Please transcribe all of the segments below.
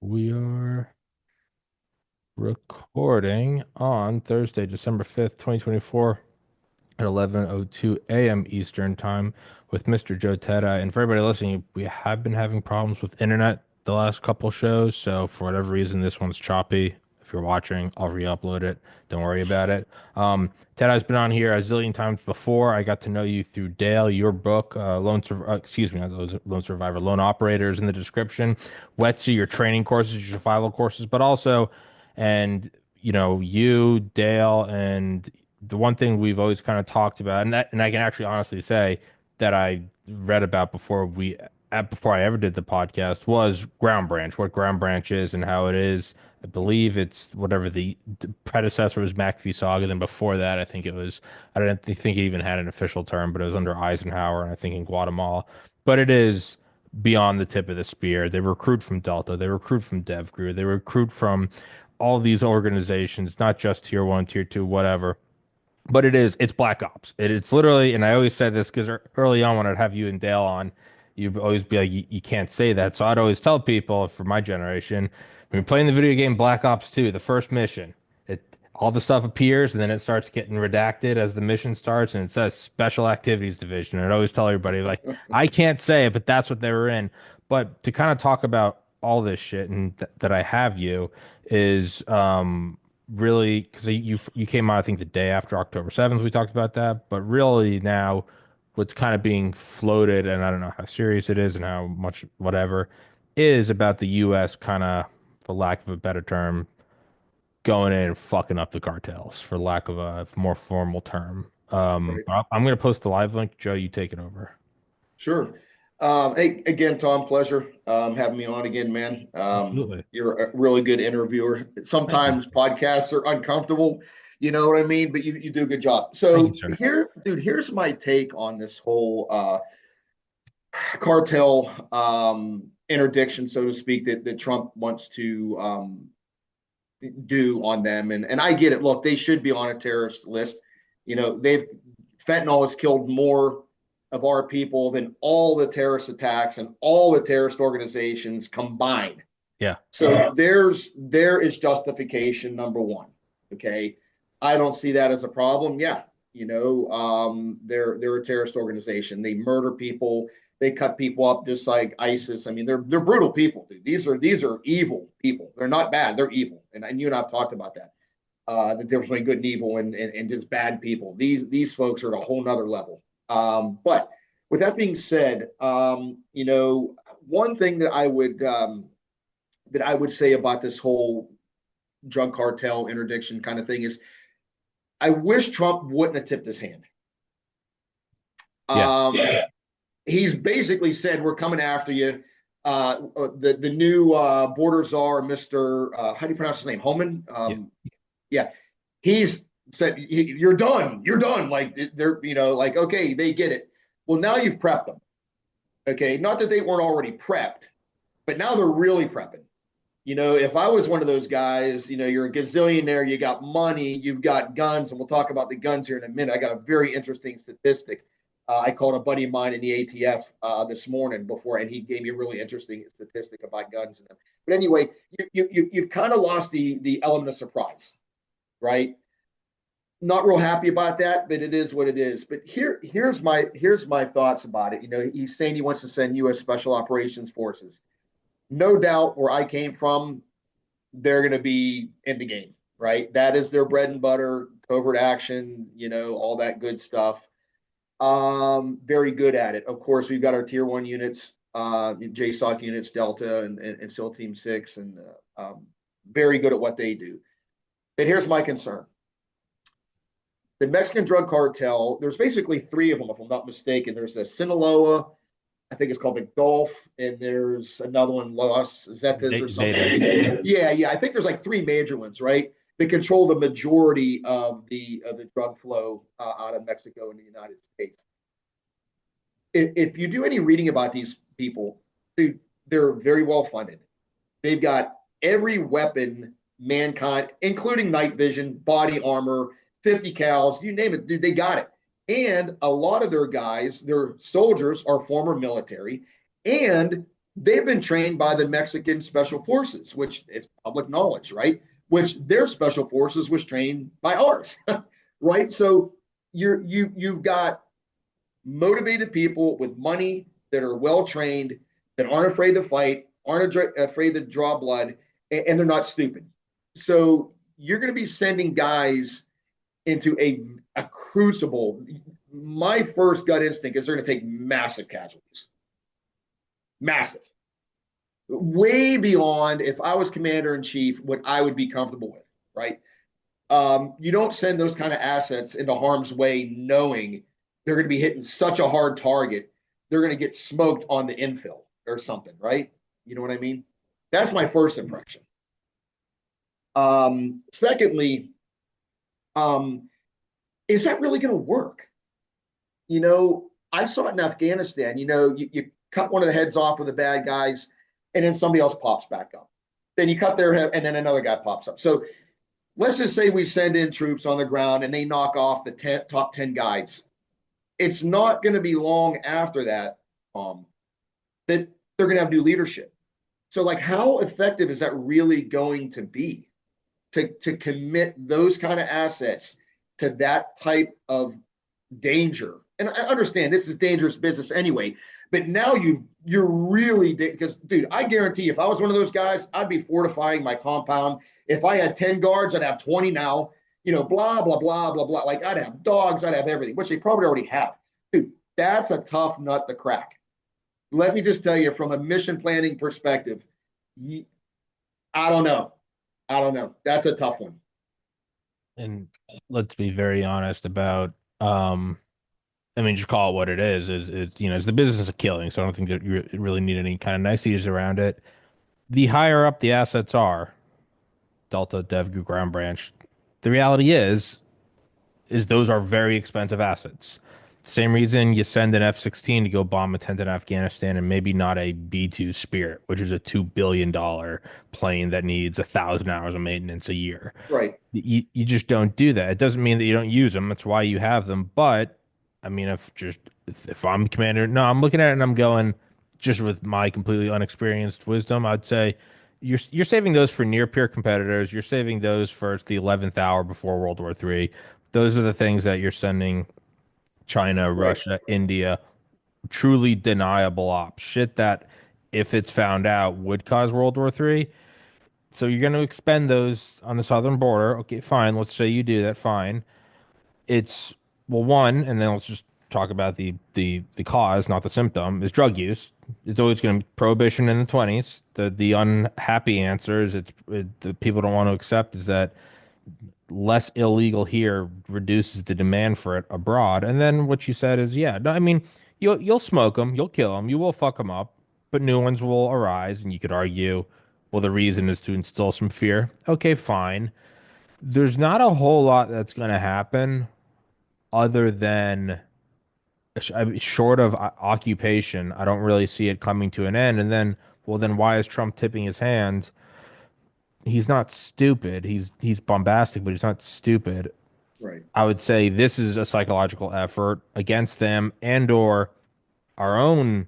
We are recording on Thursday, December 5th, 2024 at 11:02 a.m. Eastern Time with Mr. Joe Teti. And for everybody listening, we have been having problems with internet the last couple shows, so for whatever reason, this one's choppy. If you're watching, I'll re-upload it. Don't worry about it. Teti's been on here a zillion times before. I got to know you through Dale, your book, excuse me, not Lone Survivor, Lone Operators in the description. Wetsy, your training courses, your survival courses, but also, and you, Dale, and the one thing we've always kind of talked about, and I can actually honestly say that I read about before I ever did the podcast was Ground Branch, what Ground Branch is and how it is. I believe it's whatever the predecessor was McAfee Saga. Then before that, I think it was, I don't think it even had an official term, but it was under Eisenhower and I think in Guatemala. But it is beyond the tip of the spear. They recruit from Delta, they recruit from DevGru, they recruit from all these organizations, not just tier one, tier two, whatever. But it's Black Ops. It's literally, and I always said this because early on when I'd have you and Dale on, you'd always be like, you can't say that. So I'd always tell people for my generation, when you're playing the video game Black Ops 2, the first mission, all the stuff appears and then it starts getting redacted as the mission starts and it says Special Activities Division. And I'd always tell everybody, like, I can't say it, but that's what they were in. But to kind of talk about all this shit and that I have you is really because you came out I think the day after October 7th we talked about that, but really now what's kind of being floated, and I don't know how serious it is and how much whatever, is about the US kind of, for lack of a better term, going in and fucking up the cartels, for lack of a more formal term. Right. I'm gonna post the live link. Joe, you take it over. Sure. Hey, again, Tom, pleasure having me on again, man. Absolutely. You're a really good interviewer. Thank you. Sometimes podcasts are uncomfortable, you know what I mean? But you do a good job. Thank you, So sir. here, dude, here's my take on this whole cartel interdiction, so to speak, that Trump wants to do on them. And I get it. Look, they should be on a terrorist list. You know, they've fentanyl has killed more of our people than all the terrorist attacks and all the terrorist organizations combined. Yeah. So there is justification number one. Okay. I don't see that as a problem. Yeah. They're a terrorist organization. They murder people. They cut people up just like ISIS. I mean, they're brutal people, dude. These are evil people. They're not bad. They're evil. And you and I've talked about that. The difference between good and evil and just bad people. These folks are at a whole nother level. But with that being said, one thing that I would say about this whole drug cartel interdiction kind of thing is I wish Trump wouldn't have tipped his hand. Yeah. He's basically said we're coming after you. The new border czar, Mister how do you pronounce his name? Homan. Yeah. Yeah, he's said you're done. You're done. Like they're like okay, they get it. Well, now you've prepped them. Okay, not that they weren't already prepped, but now they're really prepping. If I was one of those guys, you're a gazillionaire, you got money, you've got guns, and we'll talk about the guns here in a minute. I got a very interesting statistic. I called a buddy of mine in the ATF this morning before, and he gave me a really interesting statistic about guns. But anyway, you've kind of lost the element of surprise, right? Not real happy about that, but it is what it is. But here's my thoughts about it. He's saying he wants to send U.S. Special Operations Forces. No doubt, where I came from, they're going to be in the game, right? That is their bread and butter, covert action, all that good stuff. Very good at it. Of course, we've got our tier one units, JSOC units, Delta and SEAL Team 6, and very good at what they do. And here's my concern. The Mexican drug cartel, there's basically three of them, if I'm not mistaken. There's the Sinaloa, I think it's called the Gulf, and there's another one, Los Zetas or Zetas. something. Yeah. I think there's like three major ones, right? That control the majority of the drug flow out of Mexico and the United States. If you do any reading about these people, dude, they're very well funded. They've got every weapon mankind, including night vision, body armor, 50 cals, you name it, dude, they got it. And a lot of their guys, their soldiers, are former military, and they've been trained by the Mexican Special Forces, which is public knowledge, right? Which their special forces was trained by ours, right? So you've got motivated people with money that are well trained, that aren't afraid to fight, aren't afraid to draw blood, and they're not stupid. So you're going to be sending guys into a crucible. My first gut instinct is they're going to take massive casualties, massive, way beyond if I was commander in chief, what I would be comfortable with, right? You don't send those kind of assets into harm's way knowing they're going to be hitting such a hard target. They're going to get smoked on the infill or something, right? You know what I mean? That's my first impression. Secondly, um, is that really going to work? I saw it in Afghanistan. You cut one of the heads off of the bad guys, and then somebody else pops back up. Then you cut their head, and then another guy pops up. So let's just say we send in troops on the ground and they knock off the top 10 guys. It's not going to be long after that that they're going to have new leadership. So, like, how effective is that really going to be to commit those kind of assets to that type of danger? And I understand this is dangerous business anyway, but now you're really, because dude, I guarantee if I was one of those guys, I'd be fortifying my compound. If I had 10 guards, I'd have 20 now. Blah blah blah blah blah. Like, I'd have dogs, I'd have everything, which they probably already have. Dude, that's a tough nut to crack. Let me just tell you, from a mission planning perspective, I don't know. I don't know. That's a tough one. And let's be very honest about, um, I mean, just call it what it is, it's the business of killing. So I don't think that you really need any kind of niceties around it. The higher up the assets are, Delta, Dev, Ground Branch, the reality is those are very expensive assets. Same reason you send an F-16 to go bomb a tent in Afghanistan and maybe not a B-2 Spirit, which is a $2 billion plane that needs 1,000 hours of maintenance a year. Right. You just don't do that. It doesn't mean that you don't use them. That's why you have them. But I mean, if I'm commander, no, I'm looking at it and I'm going, just with my completely unexperienced wisdom, I'd say you're saving those for near peer competitors. You're saving those for the 11th hour before World War III. Those are the things that you're sending China, Right. Russia, India, truly deniable ops. Shit that, if it's found out, would cause World War III. So you're going to expend those on the southern border. Okay, fine. Let's say you do that. Fine. It's, well, one, and then let's just talk about the cause, not the symptom, is drug use. It's always going to be prohibition in the 20s. The unhappy answer is the people don't want to accept is that less illegal here reduces the demand for it abroad. And then what you said is, yeah, no, I mean, you'll smoke them, you'll kill them, you will fuck them up, but new ones will arise, and you could argue, well, the reason is to instill some fear. Okay, fine. There's not a whole lot that's going to happen other than, I mean, short of occupation. I don't really see it coming to an end. And then, well, then why is Trump tipping his hand? He's not stupid. He's bombastic, but he's not stupid. Right. I would say this is a psychological effort against them and or our own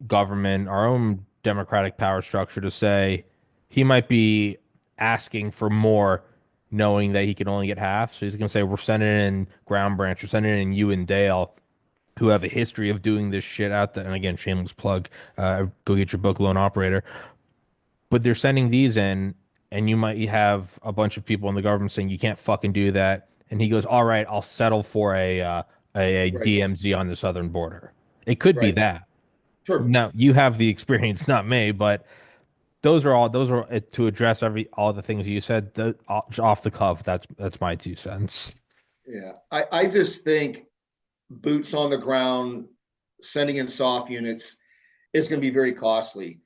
government, our own democratic power structure to say he might be asking for more knowing that he can only get half. So he's going to say, we're sending in Ground Branch, we're sending in you and Dale, who have a history of doing this shit out there. And again, shameless plug, go get your book, Lone Operator. But they're sending these in, and you might have a bunch of people in the government saying you can't fucking do that. And he goes, "All right, I'll settle for a Right. DMZ on the southern border." It could be Right. that. Sure. Now you have the experience, not me, but those are to address all the things you said off the cuff. That's my 2 cents. Yeah. I just think boots on the ground, sending in soft units is going to be very costly.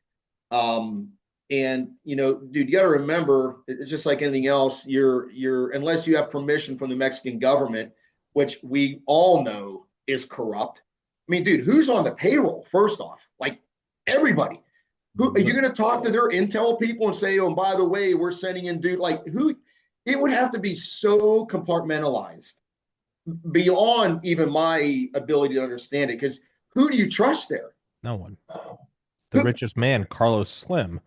Um, and dude, you got to remember, it's just like anything else. You're unless you have permission from the Mexican government, which we all know is corrupt. I mean, dude, who's on the payroll? First off, like, everybody. Who are you going to talk to their intel people and say, oh, and by the way, we're sending in dude? Like, who? It would have to be so compartmentalized beyond even my ability to understand it. Because who do you trust there? No one. the richest man, Carlos Slim.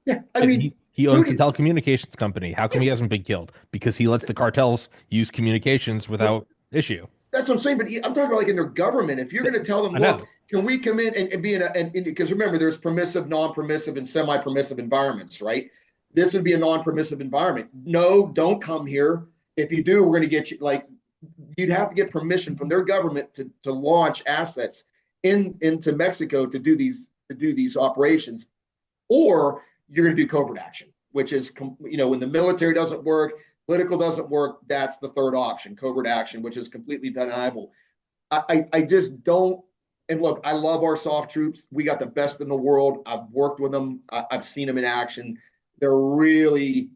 Yeah, I And mean, he who owns do the you, telecommunications company. How come yeah, he hasn't been killed? Because he lets the cartels use communications but without issue. that's what I'm saying. But I'm talking about like in their government. If you're Th- going to tell them, I look, know. can we come in and be in a, and because remember, there's permissive, non-permissive, and semi-permissive environments, right? This would be a non-permissive environment. No, don't come here. If you do, we're going to get you. Like, you'd have to get permission from their government to launch assets into Mexico to do these operations, or you're going to do covert action, which is when the military doesn't work, political doesn't work. That's the third option, covert action, which is completely deniable. I just don't. And look, I love our soft troops. We got the best in the world. I've worked with them. I've seen them in action. They're really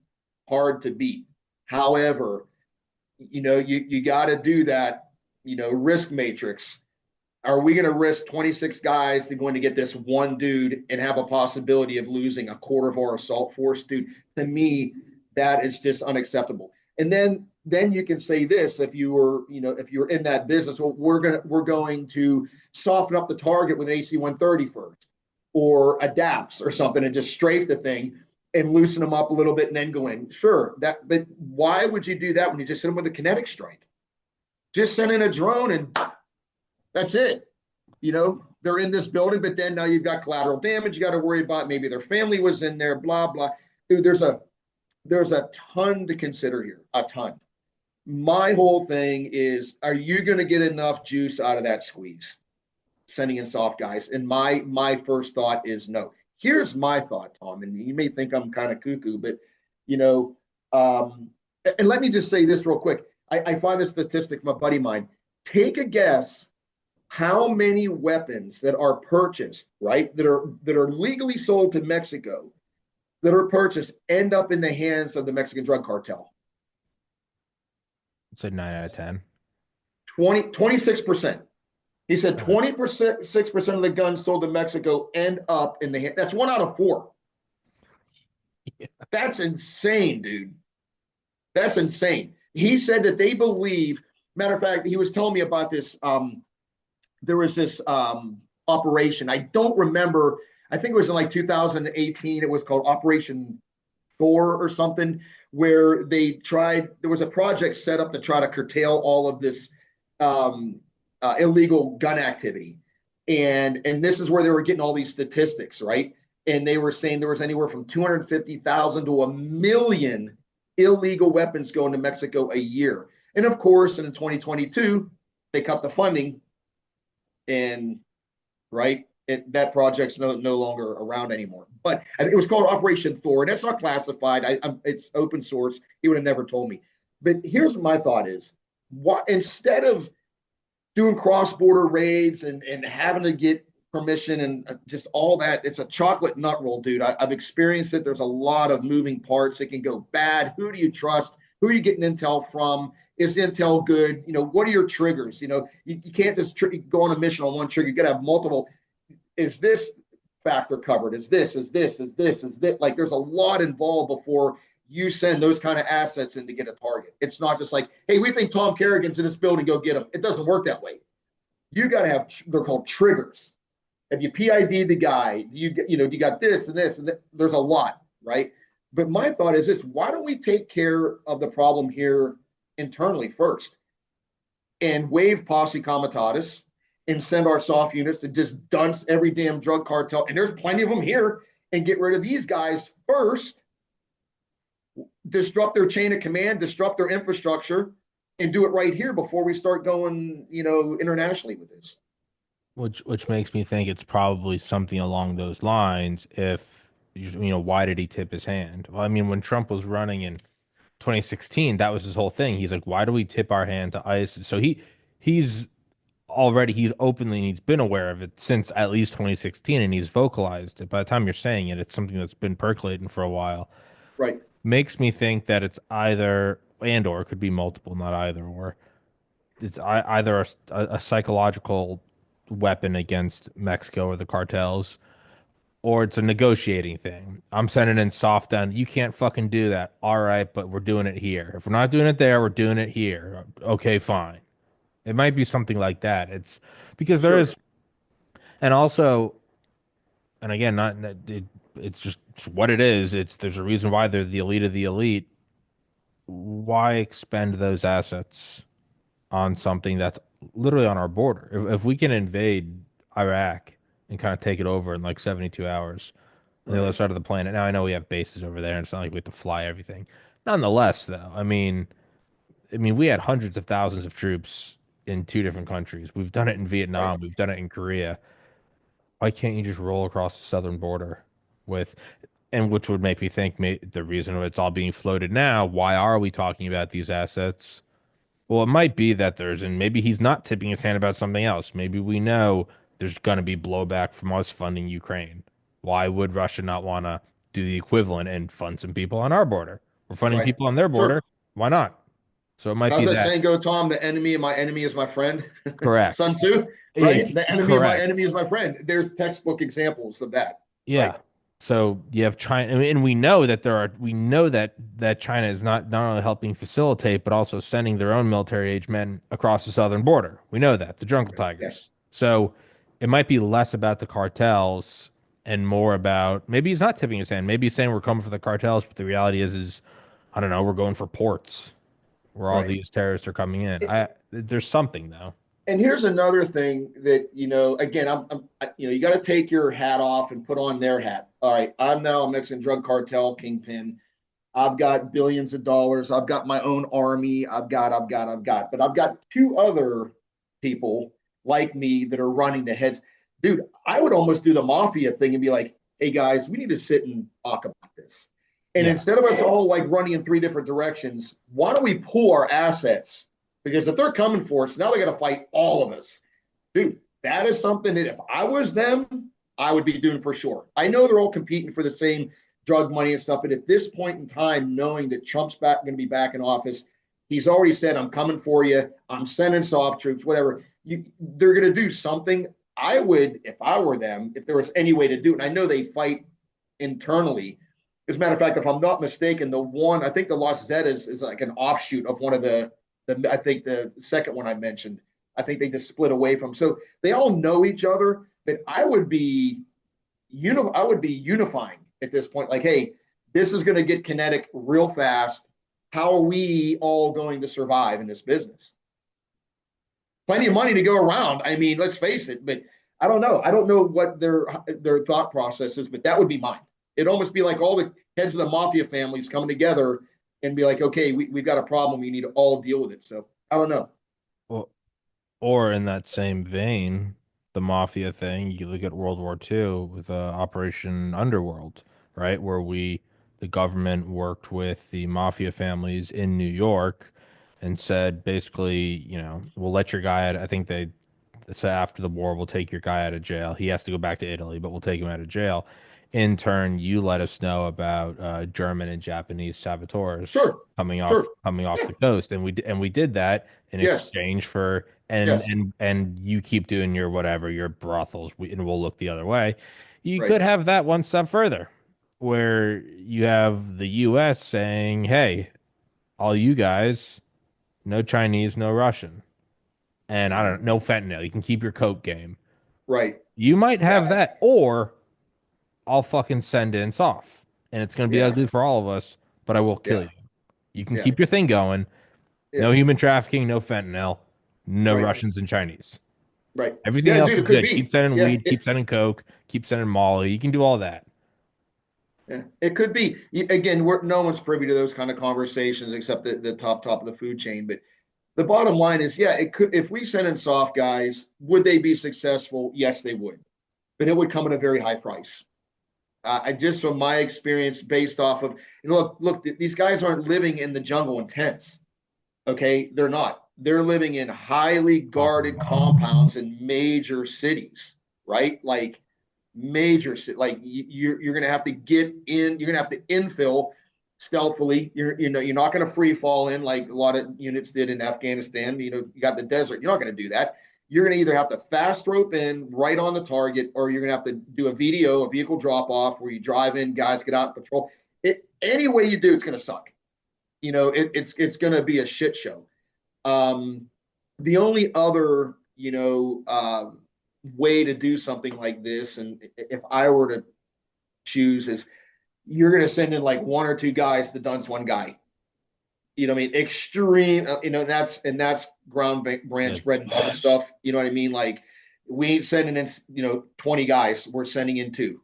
hard to beat. However, you got to do that. Risk matrix. Are we going to risk 26 guys to going to get this one dude and have a possibility of losing a quarter of our assault force, dude? To me, that is just unacceptable. And then you can say this: if you're in that business, well, we're going to soften up the target with an AC-130 first, or adapts or something, and just strafe the thing and loosen them up a little bit, and then go in. Sure, but why would you do that when you just hit them with a kinetic strike? Just send in a drone and that's it. They're in this building, but then now you've got collateral damage you got to worry about. Maybe their family was in there, blah, blah. Dude, there's a ton to consider here, a ton. My whole thing is, are you going to get enough juice out of that squeeze? Sending in soft guys. And my first thought is no. Here's my thought, Tom, and you may think I'm kind of cuckoo, but you know, um, and let me just say this real quick. I find this statistic from a buddy of mine. Take a guess how many weapons that are purchased, right, that are legally sold to Mexico, that are purchased, end up in the hands of the Mexican drug cartel. It's a 9 out of 10. 26%. He said Uh, 26% of the guns sold to Mexico end up in the hand. That's one out of four. yeah. That's insane, dude. That's insane. He said that they believe, matter of fact, he was telling me about this. There was this operation. I don't remember. I think it was in like 2018. It was called Operation Thor or something, where there was a project set up to try to curtail all of this illegal gun activity. And this is where they were getting all these statistics, right? And they were saying there was anywhere from 250,000 to a million illegal weapons going to Mexico a year. And of course, in 2022, they cut the funding, and right, that project's no longer around anymore. But it was called Operation Thor, and that's not classified. It's open source. He would have never told me. But here's my thought: is what, instead of doing cross-border raids and having to get permission and just all that, it's a chocolate nut roll, dude. I've experienced it. There's a lot of moving parts. It can go bad. Who do you trust? Who are you getting intel from? Is the intel good? What are your triggers? You can't just go on a mission on one trigger. You got to have multiple. Is this factor covered? Is this? Like, there's a lot involved before you send those kind of assets in to get a target. It's not just like, hey, we think Tom Carrigan's in this building, go get him. It doesn't work that way. You got to have, they're called triggers. If you PID the guy, you got this and this, and there's a lot, right? But my thought is this: why don't we take care of the problem here internally first, and waive posse comitatus, and send our soft units to just dunce every damn drug cartel, and there's plenty of them here, and get rid of these guys first, disrupt their chain of command, disrupt their infrastructure, and do it right here before we start going, internationally with this. Which makes me think it's probably something along those lines. If why did he tip his hand? Well, I mean, when Trump was running in 2016, that was his whole thing. He's like, why do we tip our hand to ISIS? So he's openly and he's been aware of it since at least 2016, and he's vocalized it. By the time you're saying it, it's something that's been percolating for a while. Right. Makes me think that it's either and or it could be multiple, not either or. It's either a psychological weapon against Mexico or the cartels, or it's a negotiating thing. I'm sending in soft down. You can't fucking do that. All right, but we're doing it here. If we're not doing it there, we're doing it here. Okay, fine. It might be something like that. It's because there Sure. is, and also and again, not it's just it's what it is. It's there's a reason why they're the elite of the elite. Why expend those assets on something that's literally on our border? If we can invade Iraq and kind of take it over in like 72 hours on the other Right. side of the planet. Now I know we have bases over there, and it's not like we have to fly everything. Nonetheless, though, I mean, we had hundreds of thousands of troops in two different countries. We've done it in Right. Vietnam. We've done it in Korea. Why can't you just roll across the southern border with, and which would make me think the reason it's all being floated now, why are we talking about these assets? Well, it might be that and maybe he's not tipping his hand about something else. Maybe we know there's going to be blowback from us funding Ukraine. Why would Russia not want to do the equivalent and fund some people on our border? We're funding Right. people on their border. Sure. Why not? So it might How's be that that. saying go, Tom? The enemy of my enemy is my friend. Correct. Sun Tzu, Yeah, right? The enemy of my correct. enemy is my friend. There's textbook examples of that. Yeah. Right. So you have China, and we know that we know that China is not only helping facilitate, but also sending their own military age men across the southern border. We know that, the Jungle Right. Yeah. Tigers. So it might be less about the cartels and more about maybe he's not tipping his hand. Maybe he's saying we're coming for the cartels, but the reality is, I don't know, we're going for ports where all Right. these terrorists are coming in. There's something though. And here's another thing that, again, you got to take your hat off and put on their hat. All right. I'm now a Mexican drug cartel kingpin. I've got billions of dollars. I've got my own army. But I've got two other people like me that are running the heads. Dude, I would almost do the mafia thing and be like, hey guys, we need to sit and talk about this. And Yeah. instead of us all like running in three different directions, why don't we pool our assets? Because if they're coming for us, now they got to fight all of us. Dude, that is something that if I was them, I would be doing for sure. I know they're all competing for the same drug money and stuff. But at this point in time, knowing that Trump's going to be back in office, he's already said, I'm coming for you. I'm sending soft troops, whatever. They're going to do something. I would, if I were them, if there was any way to do it. And I know they fight internally. As a matter of fact, if I'm not mistaken, I think the Los Zetas is like an offshoot of one of I think the second one I mentioned. I think they just split away from. So they all know each other. But I would be unifying at this point. Like, hey, this is going to get kinetic real fast. How are we all going to survive in this business? Plenty of money to go around. I mean, let's face it. But I don't know. I don't know what their thought process is, but that would be mine. It'd almost be like all the heads of the mafia families coming together and be like, okay, we've got a problem. We need to all deal with it. So I don't know. Well, or in that same vein, the mafia thing, you look at World War II with Operation Underworld, right? Where the government worked with the mafia families in New York and said basically, we'll let your guy out. I think they said after the war, we'll take your guy out of jail. He has to go back to Italy, but we'll take him out of jail. In turn, you let us know about German and Japanese saboteurs Sure. Sure. coming off Yeah. the coast, and we did that in Yes. exchange for and Yes. and and you keep doing your whatever your brothels, and we'll look the other way. You Right. could have that one step further, where you have the U.S. saying, "Hey, all you guys, no Chinese, no Russian, and I Yeah. don't no fentanyl. You can keep your coke game." Right. You might have Yeah. that, or I'll fucking send in soft, and it's gonna be Yeah. ugly for all of us, but I will kill Yeah. you. You can Yeah. keep your thing going. Yeah. No human trafficking, no fentanyl, no Right. Russians and Chinese. Right. Everything Yeah, else dude, is it could good. Keep be. sending Yeah. weed, keep sending coke, keep sending Molly. You can do all that. Yeah. It could be. Again, no one's privy to those kind of conversations except the top of the food chain. But the bottom line is, yeah, it could. If we send in soft guys, would they be successful? Yes, they would. But it would come at a very high price. I just from my experience, based off of look, these guys aren't living in the jungle in tents. Okay, they're not. They're living in highly guarded compounds in major cities, right? Like like you're going to have to get in. You're going to have to infill stealthily. You're not going to free fall in like a lot of units did in Afghanistan. You got the desert. You're not going to do that. You're going to either have to fast rope in right on the target, or you're going to have to do a VDO, a vehicle drop off, where you drive in, guys get out and patrol. Any way you do, it's going to suck. It's going to be a shit show. Um, the only other, way to do something like this, and if I were to choose, is you're going to send in like one or two guys to dunce one guy. You know what I mean? Extreme, that's ground Yeah, branch bread and butter stuff. You know what I mean? Like we ain't sending in 20 guys. We're sending in two.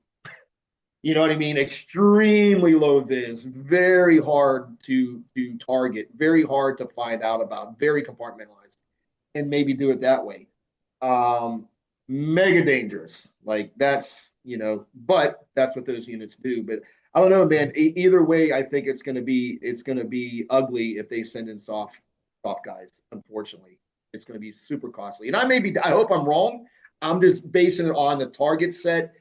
You know what I mean? Extremely low vis, very hard to target, very hard to find out about, very compartmentalized, and maybe do it that way. Um, Mega dangerous. Like but that's what those units do. But I don't know, man. Either way, I think it's gonna be ugly if they send in soft guys. Unfortunately, it's gonna be super costly. And I hope I'm wrong. I'm just basing it on the target set,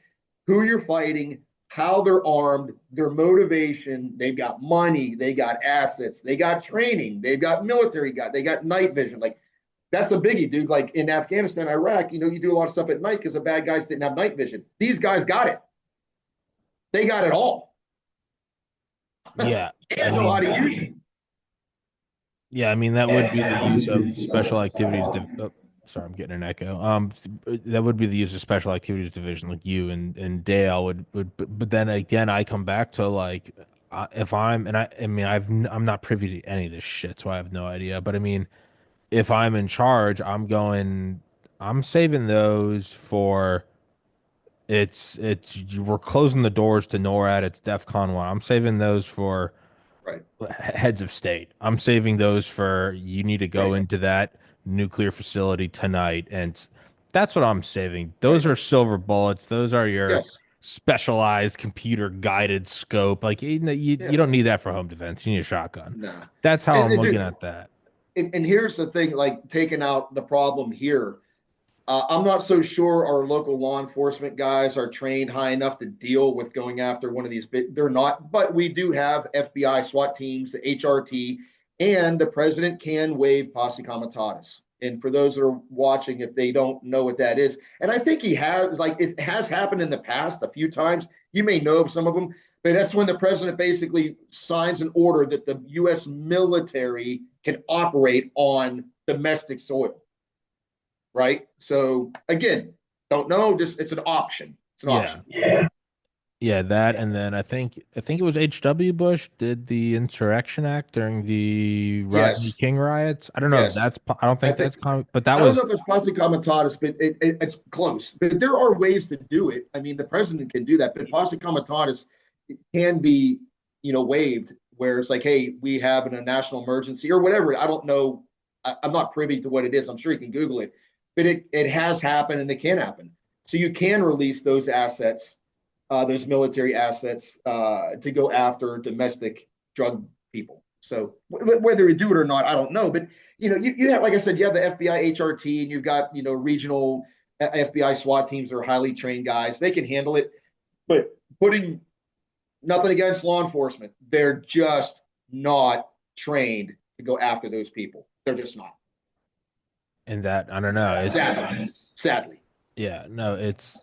who you're fighting, how they're armed, their motivation. They've got money, they got assets, they got training, they've got military guys, they got night vision. Like that's a biggie, dude. Like in Afghanistan, Iraq, you do a lot of stuff at night because the bad guys didn't have night vision. These guys got it. They got it all. yeah. I And know how mean, to use it. yeah, I mean that would be the use of special activities. Oh, sorry, I'm getting an echo. That would be the use of special activities division, like you and Dale but then again, I come back to like, if I mean, I'm not privy to any of this shit, so I have no idea. But I mean, if I'm in charge, I'm saving those for. We're closing the doors to NORAD. It's DEFCON 1. I'm saving those for Right, heads of state. I'm saving those for you need to go right, into that nuclear facility tonight. And that's what I'm saving. Those right. are silver bullets. Those are your Yes. specialized computer guided scope. Like you Yeah. don't need that for home defense. You need a shotgun. Nah. That's how And, I'm and looking dude, at that. and here's the thing, like taking out the problem here. I'm not so sure our local law enforcement guys are trained high enough to deal with going after one of these. They're not, but we do have FBI SWAT teams, the HRT, and the president can waive posse comitatus. And for those that are watching, if they don't know what that is, and I think he has, like it has happened in the past a few times. You may know of some of them, but that's when the president basically signs an order that the U.S. military can operate on domestic soil, right? So again, don't know. Just it's an option. It's an Yeah. option. Yeah. Yeah, that and then I think it was H.W. Bush did the Insurrection Act during the Rodney Yes. King riots. I don't know if Yes. that's I don't I think think that's common, but that I don't know was if it's posse comitatus, but it's close. But there are ways to do it. I mean, the president can do that, but posse comitatus can be, waived where it's like, hey, we have a national emergency or whatever. I don't know. I'm not privy to what it is. I'm sure you can Google it, but it has happened and it can happen. So you can release those military assets to go after domestic drug people. So whether you do it or not, I don't know. But you have, like I said, you have the FBI HRT, and you've got regional FBI SWAT teams that are highly trained guys. They can handle it. But putting nothing against law enforcement, they're just not trained to go after those people. They're just not. in that I don't know. It's Sadly. yeah, no, it's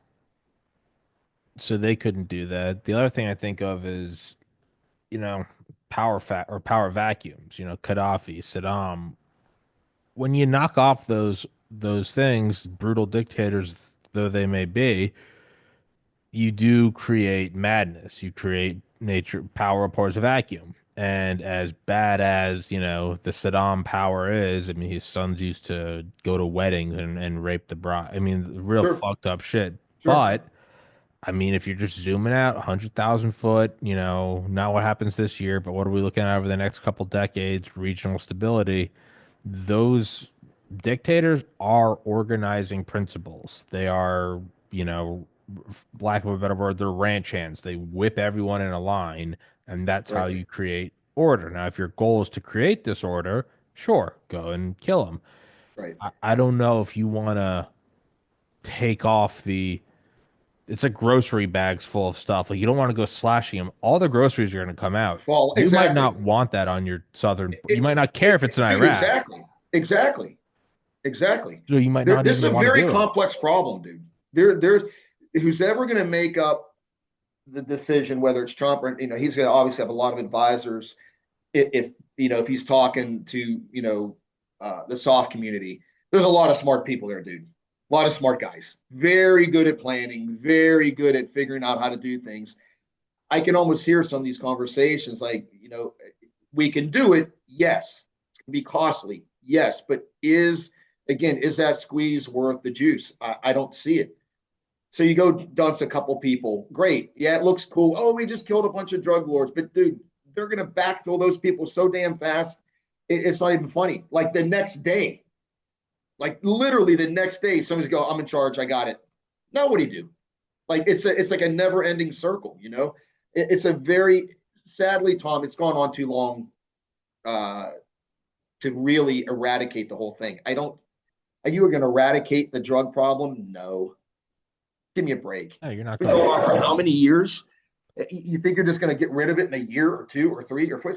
so they couldn't do that. The other thing I think of is, you know, power vacuums, Gaddafi, Saddam. When you knock off those things, brutal dictators though they may be, you do create madness. You create nature power abhors a vacuum. And as bad as, the Saddam power is, I mean, his sons used to go to weddings and rape the bride. I mean, real Sure. fucked up shit. Sure. But I mean, if you're just zooming out 100,000 foot, not what happens this year, but what are we looking at over the next couple decades, regional stability, those dictators are organizing principles. They are, lack of a better word, they're ranch hands. They whip everyone in a line, and that's how Right. you create order. Now, if your goal is to create disorder, sure, go and kill them. Right. I don't know if you want to take off it's like grocery bags full of stuff. Like you don't want to go slashing them. All the groceries are going to come out. Fall. You might Exactly. not want that on your southern. You might not care if it's in Dude, Iraq, exactly. Exactly. Exactly. so you might not This is even a want to very do it. complex problem, dude. There's who's ever going to make up the decision, whether it's Trump or he's going to obviously have a lot of advisors. If he's talking to the soft community, there's a lot of smart people there, dude. A lot of smart guys, very good at planning, very good at figuring out how to do things. I can almost hear some of these conversations like, we can do it. Yes. It's going to be costly. Yes. But is that squeeze worth the juice? I don't see it. So you go dunce a couple people. Great. Yeah, it looks cool. Oh, we just killed a bunch of drug lords. But dude, they're going to backfill those people so damn fast. It's not even funny. Like the next day, like literally the next day, somebody's go, I'm in charge. I got it. Now what do you do? Like it's like a never ending circle, it's a very sadly, Tom, it's gone on too long uh, to really eradicate the whole thing. I don't. Are you going to eradicate the drug problem? No. Give me a break. No, you're not We going go to. on for how many years? You think you're just going to get rid of it in a year or two or three or four?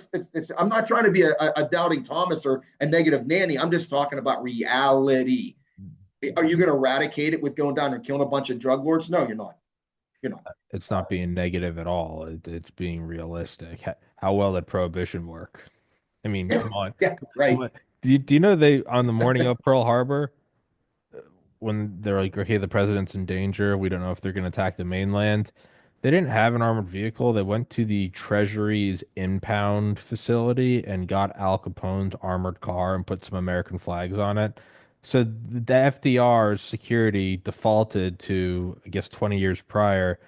I'm not trying to be a doubting Thomas or a negative nanny. I'm just talking about reality. Are you going to eradicate it with going down and killing a bunch of drug lords? No, you're not. You're not. It's not being negative at all. It's being realistic. How well did prohibition work? I mean, Yeah, come on, yeah, come right. on. Do you know they on the morning of Pearl Harbor when they're like, okay, the president's in danger. We don't know if they're going to attack the mainland. They didn't have an armored vehicle. They went to the Treasury's impound facility and got Al Capone's armored car and put some American flags on it. So the FDR's security defaulted to, I guess, 20 years prior,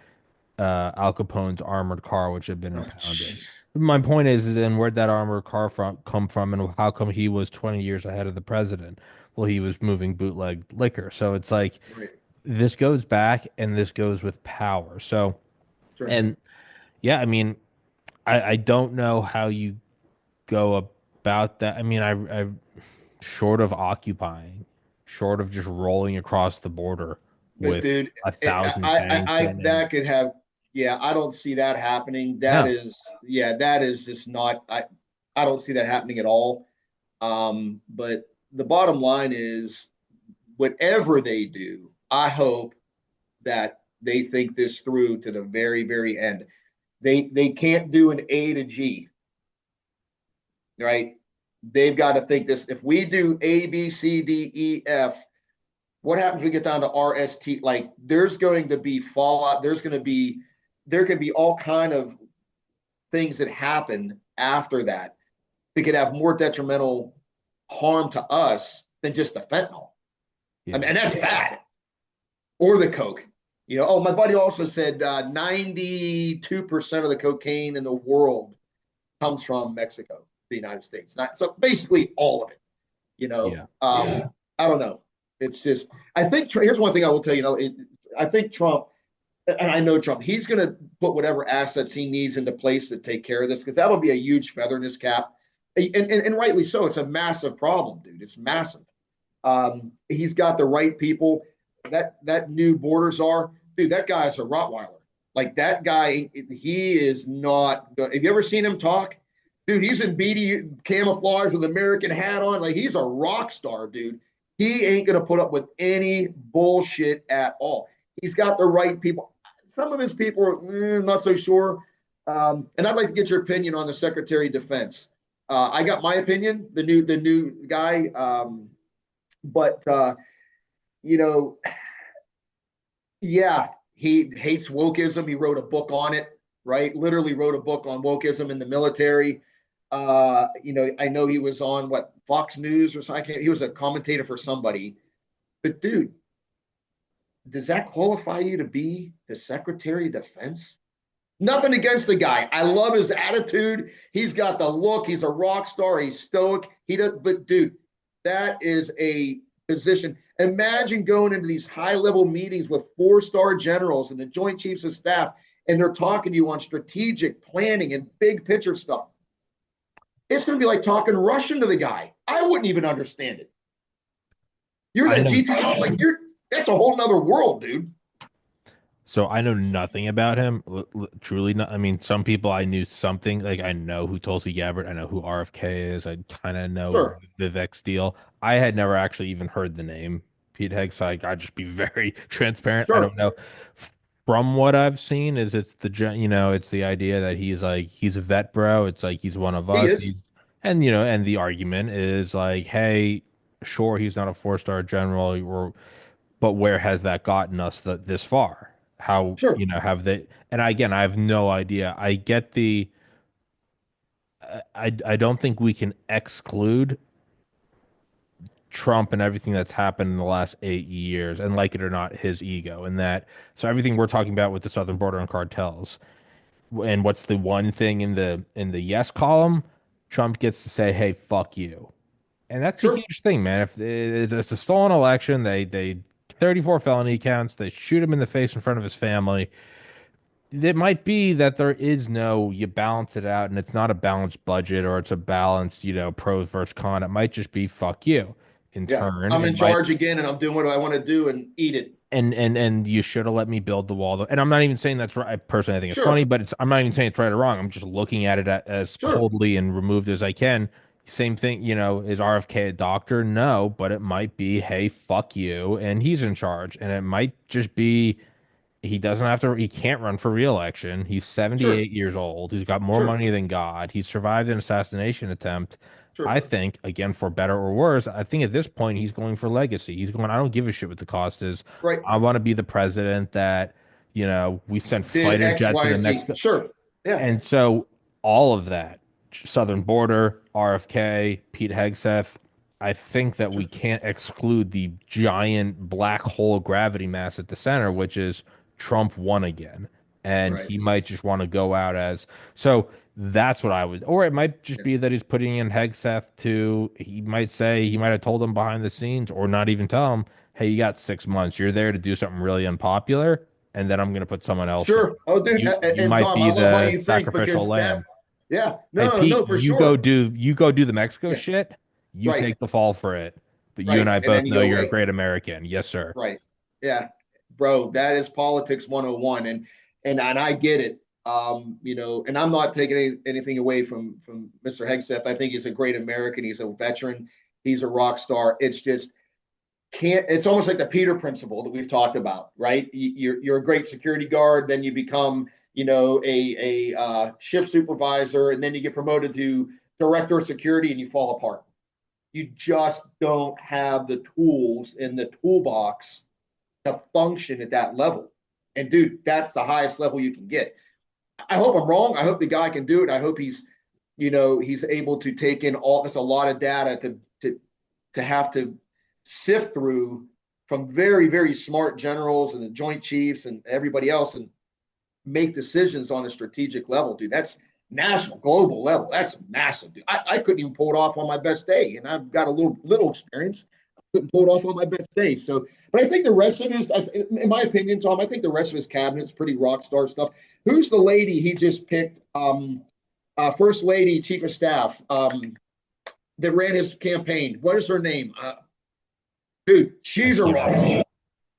Al Capone's armored car, which had been Oh, impounded. jeez. My point is then where'd that armored car come from, and how come he was 20 years ahead of the president? Well, he was moving bootleg liquor. So it's like Right. this goes back, and this goes with power. So, Sure. and yeah, I mean, I don't know how you go about that. I mean, I short of occupying, short of just rolling across the border But with dude, a thousand tanks and that could have, yeah, I don't see that happening. no, That is just not, I don't see that happening at all. But the bottom line is, whatever they do, I hope that they think this through to the very, very end. They can't do an A to G, right? They've got to think this. If we do A, B, C, D, E, F, what happens when we get down to RST? Like there's going to be fallout. There can be all kind of things that happen after that that could have more detrimental harm to us than just the fentanyl. I mean, yeah. and that's bad. Or the coke. Oh, my buddy also said 92% of the cocaine in the world comes from Mexico, the United States. Not so basically all of it. You know, Yeah. I don't know. It's just I think here's one thing I will tell you. I think Trump, and I know Trump, he's going to put whatever assets he needs into place to take care of this because that'll be a huge feather in his cap, and rightly so. It's a massive problem, dude. It's massive. He's got the right people. That new border czar, dude. That guy's a Rottweiler. Like that guy, he is not. Have you ever seen him talk? Dude, he's in beady camouflage with American hat on. Like he's a rock star, dude. He ain't gonna put up with any bullshit at all. He's got the right people. Some of his people are not so sure. And I'd like to get your opinion on the Secretary of Defense. I got my opinion, the new guy, but you know, yeah, he hates wokeism. He wrote a book on it, right? Literally wrote a book on wokeism in the military. I know he was on what Fox News or something. He was a commentator for somebody. But dude, does that qualify you to be the Secretary of Defense? Nothing against the guy. I love his attitude. He's got the look. He's a rock star. He's stoic. He does, but dude, that is a position. Imagine going into these high level meetings with 4-star generals and the Joint Chiefs of Staff, and they're talking to you on strategic planning and big picture stuff. It's going to be like talking Russian to the guy. I wouldn't even understand it. You're I the know. GTO, like that's a whole nother world, dude. So I know nothing about him. Truly not. I mean, some people I knew something. Like I know who Tulsi Gabbard. I know who RFK is. I kind of know Sure, Vivek Steele. I had never actually even heard the name Pete Hegg. So I'd just be very transparent. I don't sure. know. From what I've seen, is it's it's the idea that he's like he's a vet, bro. It's like he's one of He us. is. And the argument is like, hey, sure, he's not a 4-star general, or but where has that gotten us this far? How, Sure, have they? And again, I have no idea. I get I don't think we can exclude Trump and everything that's happened in the last 8 years, and like it or not, his ego, and that. So everything we're talking about with the southern border and cartels, and what's the one thing in the yes column? Trump gets to say, "Hey, fuck you," and that's a sure, huge thing, man. If it's a stolen election, they 34 felony counts, they shoot him in the face in front of his family. It might be that there is no, you balance it out and it's not a balanced budget or it's a balanced, pros versus con. It might just be fuck you in yeah. turn. I'm It in might, charge again, and I'm doing what I want to do and eat it. and you should have let me build the wall. And I'm not even saying that's right. I personally, I think it's funny, Sure, but I'm not even saying it's right or wrong. I'm just looking at it as sure, coldly and removed as I can. Same thing, is RFK a doctor? No, but it might be, hey, fuck you, and he's in charge. And it might just be, he can't run for re-election. He's sure, 78 years old. He's got more sure, money than God. He survived an assassination attempt. I sure. think, again, for better or worse, I think at this point he's going for legacy. He's going, I don't give a shit what the cost is. Right. I want to be the president that, we sent Did fighter X, jets Y, in the and Z. next. Sure. Yeah. And so all of that, Southern Border, RFK, Pete Hegseth, I think that we Sure. can't exclude the giant black hole gravity mass at the center, which is Trump won again. And Right. he might just want to go out as so that's what I would, or it might just Yeah. be that he's putting in Hegseth to, he might say, he might have told him behind the scenes, or not even tell him, hey, you got 6 months. You're there to do something really unpopular, and then I'm going to put someone else in. Sure. Oh, dude. You And might Tom, I be love how the you think sacrificial because lamb. yeah. Hey No, Pete, no, for sure. you go do the Mexico Yeah. shit. You Right. take the fall for it. But you and Right. I And then both you know go, you're a wait. great American. Yes, sir. Right. Yeah. Bro, that is politics 101. And I get it. And I'm not taking anything away from Mr. Hegseth. I think he's a great American. He's a veteran. He's a rock star. It's just can't. It's almost like the Peter principle that we've talked about, right? You're a great security guard, then you become, a shift supervisor, and then you get promoted to director of security, and you fall apart. You just don't have the tools in the toolbox to function at that level. And dude, that's the highest level you can get. I hope I'm wrong. I hope the guy can do it. I hope he's able to take in all. That's a lot of data to have to sift through from very very smart generals and the Joint Chiefs and everybody else and make decisions on a strategic level, dude. That's national, global level. That's massive, dude. I couldn't even pull it off on my best day, and I've got a little experience. I couldn't pull it off on my best day. So, but I think the rest of this, in my opinion, Tom, I think the rest of his cabinet's pretty rock star stuff. Who's the lady he just picked? First lady, chief of staff, that ran his campaign. What is her name? Dude, I she's a can't rock star. remember.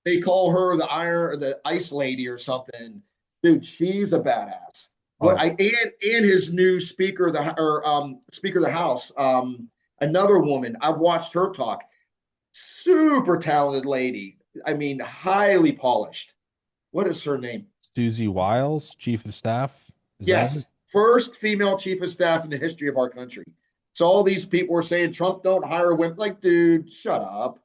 They call her the iron or the ice lady or something. Dude, she's a badass. What Oh, I and his new speaker of the or speaker of the house, another woman. I've watched her talk. Super talented lady. I mean, highly polished. What is her name? Susie Wiles, chief of staff. Is that it? Yes, first female chief of staff in the history of our country. So all these people were saying Trump don't hire women. Like, dude, shut up.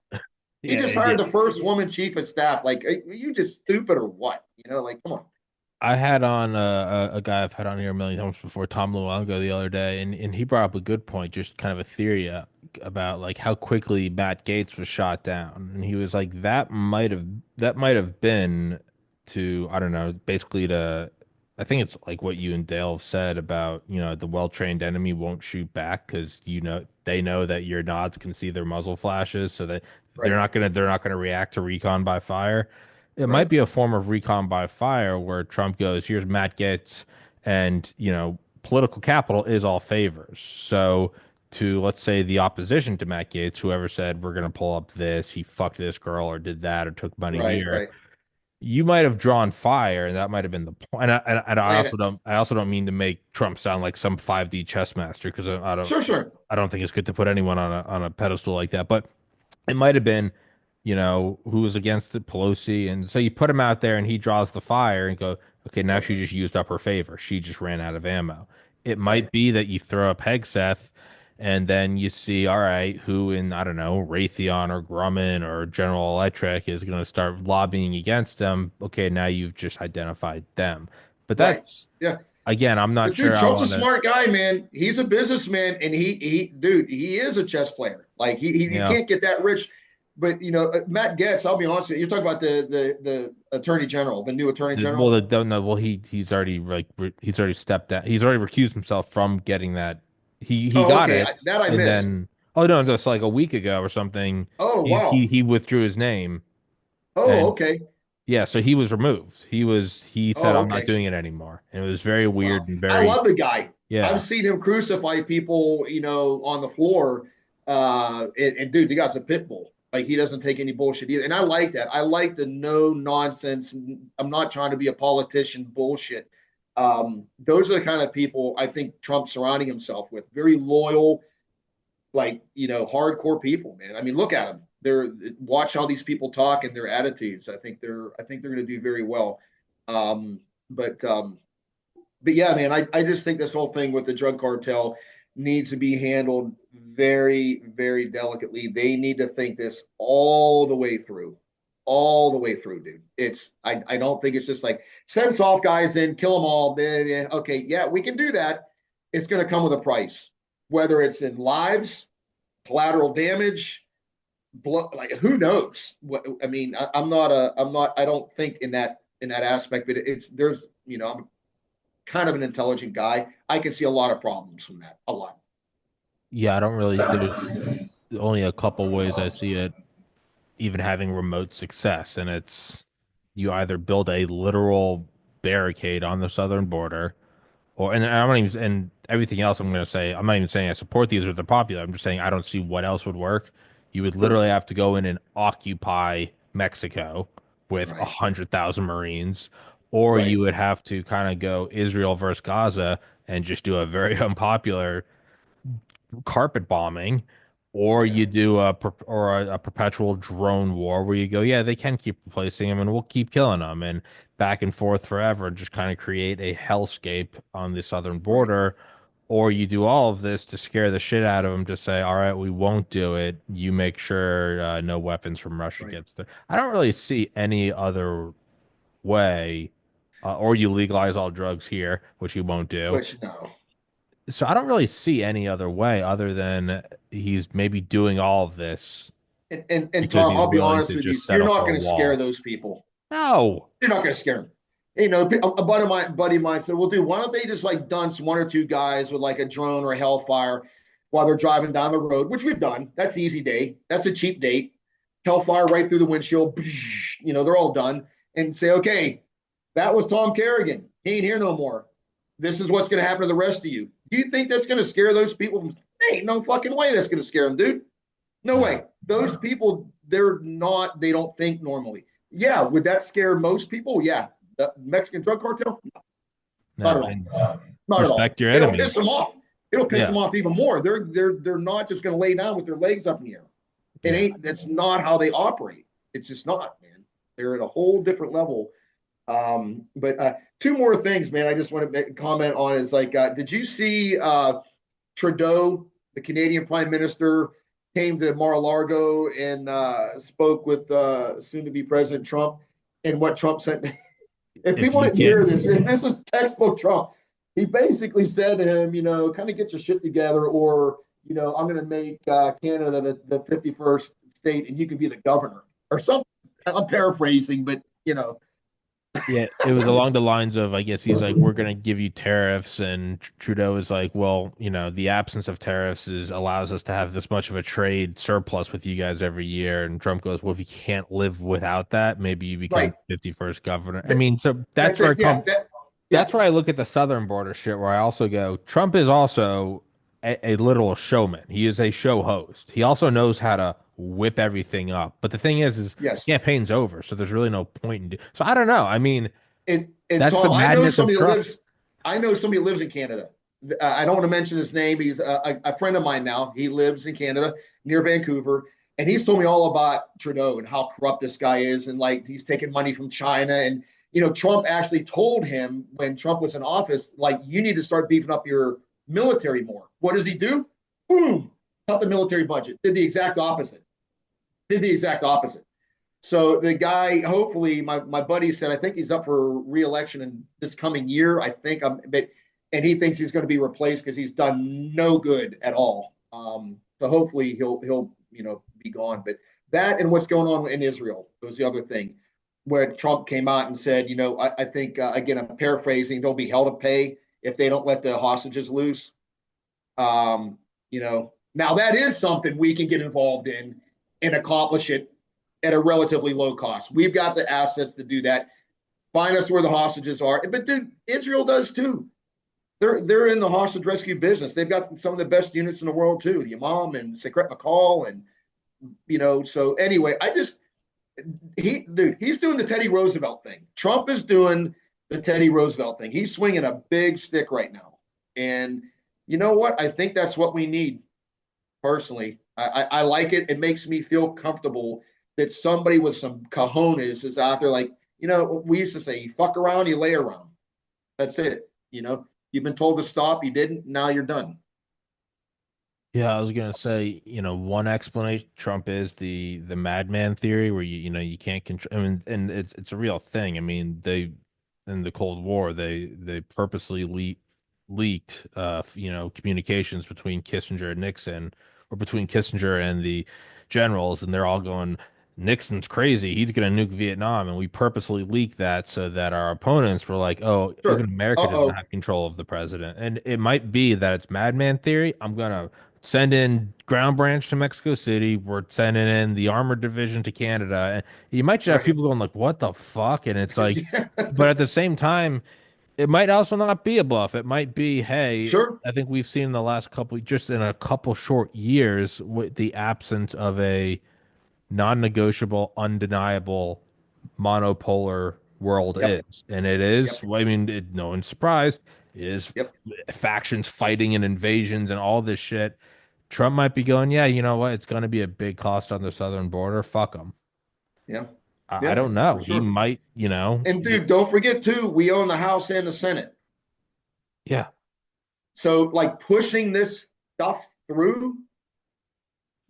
He just Yeah, yeah. hired the first woman chief of staff. Like, are you just stupid or what? Like, come on. I had on a guy I've had on here a million times before, Tom Luongo, the other day, and he brought up a good point, just kind of a theory about like how quickly Matt Gaetz was shot down, and he was like that might have been to, I don't know, basically to, I think it's like what you and Dale said about, the well-trained enemy won't shoot back because they know that your nods can see their muzzle flashes, so that Right, they're not gonna react to recon by fire. It might right, be a form of recon by fire where Trump goes, here's Matt Gaetz, and political capital is all favors. So to, let's say, the opposition to Matt Gaetz, whoever said we're going to pull up this, he fucked this girl or did that or took money right, here, right. you might have drawn fire, and that might have been the point. And I And also don't mean to make Trump sound like some 5D chess master, because sure, sure. I don't think it's good to put anyone on a pedestal like that. But it might have been, who was against it, Pelosi. And so you put him out there and he draws the fire and go, okay, now she just used up her favor. She just ran out of ammo. It Right, might be that you throw up Hegseth And then you see, all right, who in, I don't know, Raytheon or Grumman or General Electric is going to start lobbying against them. Okay, now you've just identified them. But Right. that's, Yeah. again, I'm not But dude, sure I Trump's a want to, smart guy, man. He's a businessman, and dude, he is a chess player. Like you yeah. can't get that rich. But Matt Gaetz, I'll be honest with you. You're talking about the attorney general, the new attorney Well, general. don't know. Well, he's already he's already stepped down. He's already recused himself from getting that. He Oh, got okay, it, that I and missed. then oh no, just like a week ago or something, Oh, he wow. he withdrew his name, Oh, and okay. yeah, so he was removed. He said Oh, I'm not okay. doing it anymore, and it was very Wow. weird and I very love the guy. I've yeah. seen him crucify people, on the floor. And dude, the guy's a pit bull. Like he doesn't take any bullshit either. And I like that. I like the no nonsense. I'm not trying to be a politician bullshit. Those are the kind of people I think Trump's surrounding himself with. Very loyal, like, hardcore people, man. I mean, look at them. Watch how these people talk and their attitudes. I think they're going to do very well. Um, but yeah, man, I just think this whole thing with the drug cartel needs to be handled very, very delicately. They need to think this all the way through, dude. I don't think it's just like send soft guys in, kill them all. Okay, yeah, we can do that. It's going to come with a price, whether it's in lives, collateral damage, blood. Like who knows? What I mean, I'm not. I don't think in that aspect, but it's there's I'm kind of an intelligent guy. I can see a lot of problems from that. A lot. Yeah, I don't really. There's only a couple ways I see it even having remote success, and it's you either build a literal barricade on the southern border, or and I'm not even and everything else I'm going to say. I'm not even saying I support these or they're popular. I'm just saying I don't see what else would work. You would Sure. literally have to go in and occupy Mexico with a Right. 100,000 Marines, or Right. you would have to kind of go Israel versus Gaza and just do a very unpopular carpet bombing, or Yeah. you do a perpetual drone war where you go, yeah, they can keep replacing them, and we'll keep killing them, and back and forth forever, just kind of create a hellscape on the southern Right. border. Or you do all of this to scare the shit out of them, to say, all right, we won't do it. You make sure no weapons from Russia Right. gets there. I don't really see any other way. Or you legalize all drugs here, which you won't do. Which no. So I don't really see any other way other than he's maybe doing all of this And because Tom, he's I'll be willing honest to with you. just You're settle not for a going to scare wall. those people. No. You're not going to scare them. A buddy of mine said, "Well, dude, why don't they just like dunce one or two guys with like a drone or a Hellfire while they're driving down the road?" Which we've done. That's easy day. That's a cheap date. Hellfire right through the windshield. They're all done. And say, "Okay, that was Tom Carrigan. He ain't here no more. This is what's going to happen to the rest of you." Do you think that's going to scare those people? There ain't no fucking way that's going to scare them, dude. No No. way. Those people, they're not, they don't think normally. Yeah, would that scare most people? Yeah. The Mexican drug cartel? Not No. at all. And Not at all. respect your It'll enemy. piss them off. It'll piss Yeah. them off even more. They're not just going to lay down with their legs up in the air. It Yeah. ain't. That's not how they operate. It's just not, man. They're at a whole different level. But two more things, man. I just want to comment on is like, did you see Trudeau, the Canadian Prime Minister, came to Mar-a-Lago and spoke with soon-to-be President Trump, and what Trump said? If If people you didn't hear can't, this, if this is textbook Trump, he basically said to him, kind of get your shit together, or I'm going to make Canada the 51st state, and you can be the governor or something. I'm paraphrasing, but yeah, it was along the lines of, I guess he's like, we're gonna give you tariffs, and Trudeau is like, well, the absence of tariffs is allows us to have this much of a trade surplus with you guys every year. And Trump goes, well, if you can't live without that, maybe you become right. 51st governor. I mean, so that's That's where I it. Yeah. come. Yeah. That's where I look at the southern border shit, where I also go, Trump is also a literal showman. He is a show host. He also knows how to whip everything up. But the thing is the Yes. campaign's over, so there's really no point in so I don't know. I mean, And that's the Tom, I know madness of somebody that Trump. lives. I know somebody that lives in Canada. I don't want to mention his name. He's a friend of mine now. He lives in Canada near Vancouver, and he's told me all about Trudeau and how corrupt this guy is, and like he's taking money from China. And Trump actually told him when Trump was in office, like you need to start beefing up your military more. What does he do? boom, cut the military budget. Did the exact opposite. Did the exact opposite. So the guy, hopefully, my buddy said, I think he's up for re-election in this coming year. I think but and he thinks he's going to be replaced because he's done no good at all. So hopefully he'll be gone. But that and what's going on in Israel was the other thing, where Trump came out and said, I think again I'm paraphrasing, they'll be hell to pay if they don't let the hostages loose. Now that is something we can get involved in and accomplish it at a relatively low cost. We've got the assets to do that. Find us where the hostages are. But dude, Israel does too. They're in the hostage rescue business. They've got some of the best units in the world too. The Imam and Secret McCall, and So anyway, he's doing the Teddy Roosevelt thing. Trump is doing the Teddy Roosevelt thing. He's swinging a big stick right now, and you know what? I think that's what we need. Personally, I like it. It makes me feel comfortable that somebody with some cojones is out there. Like, we used to say, you fuck around, you lay around. That's it. You've been told to stop, you didn't. Now you're done. Yeah, I was gonna say, one explanation Trump is the madman theory, where you can't control. I mean, and it's a real thing. I mean, they in the Cold War they purposely leaked communications between Kissinger and Nixon, or between Kissinger and the generals, and they're all going, Nixon's crazy. He's gonna nuke Vietnam, and we purposely leaked that so that our opponents were like, oh, even Sure. America doesn't Uh-oh. have control of the president. And it might be that it's madman theory. I'm gonna send in ground branch to Mexico City. We're sending in the armored division to Canada. And you might just have Right. people going like, what the fuck? And it's like, Yeah. but at the same time, it might also not be a bluff. It might be, hey, Sure. I think we've seen in the last couple, just in a couple short years, with the absence of a non-negotiable, undeniable monopolar world Yep. is. And it is, Yep. well, I mean, no one's surprised, is Yep. factions fighting and invasions and all this shit. Trump might be going, yeah, you know what? It's going to be a big cost on the southern border. Fuck him. Yeah. I Yeah. don't For know. He sure. might, And dude, don't forget too, we own the House and the Senate. yeah. So like pushing this stuff through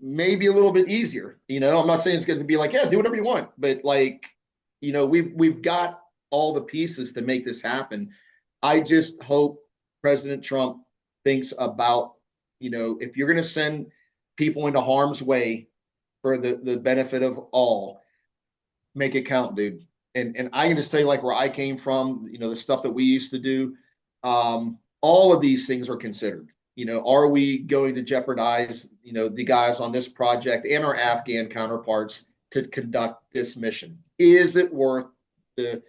may be a little bit easier. I'm not saying it's going to be like, yeah, do whatever you want, but like, we've got all the pieces to make this happen. I just hope President Trump thinks about, if you're going to send people into harm's way for the benefit of all, make it count, dude. And I can just tell you, like, where I came from, the stuff that we used to do, all of these things are considered. Are we going to jeopardize, the guys on this project and our Afghan counterparts to conduct this mission? Is it worth the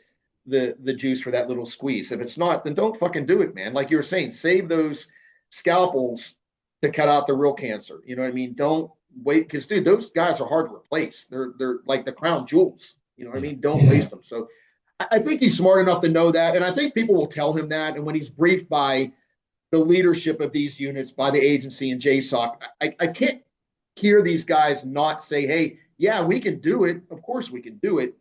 the juice for that little squeeze? If it's not, then don't fucking do it, man. Like you were saying, save those scalpels to cut out the real cancer. You know what I mean? Don't wait, because dude, those guys are hard to replace. They're like the crown jewels. You know what I Yeah. mean? Don't waste them. So I think he's smart enough to know that, and I think people will tell him that. And when he's briefed by the leadership of these units, by the agency and JSOC, I can't hear these guys not say, "Hey, yeah, we can do it. Of course, we can do it."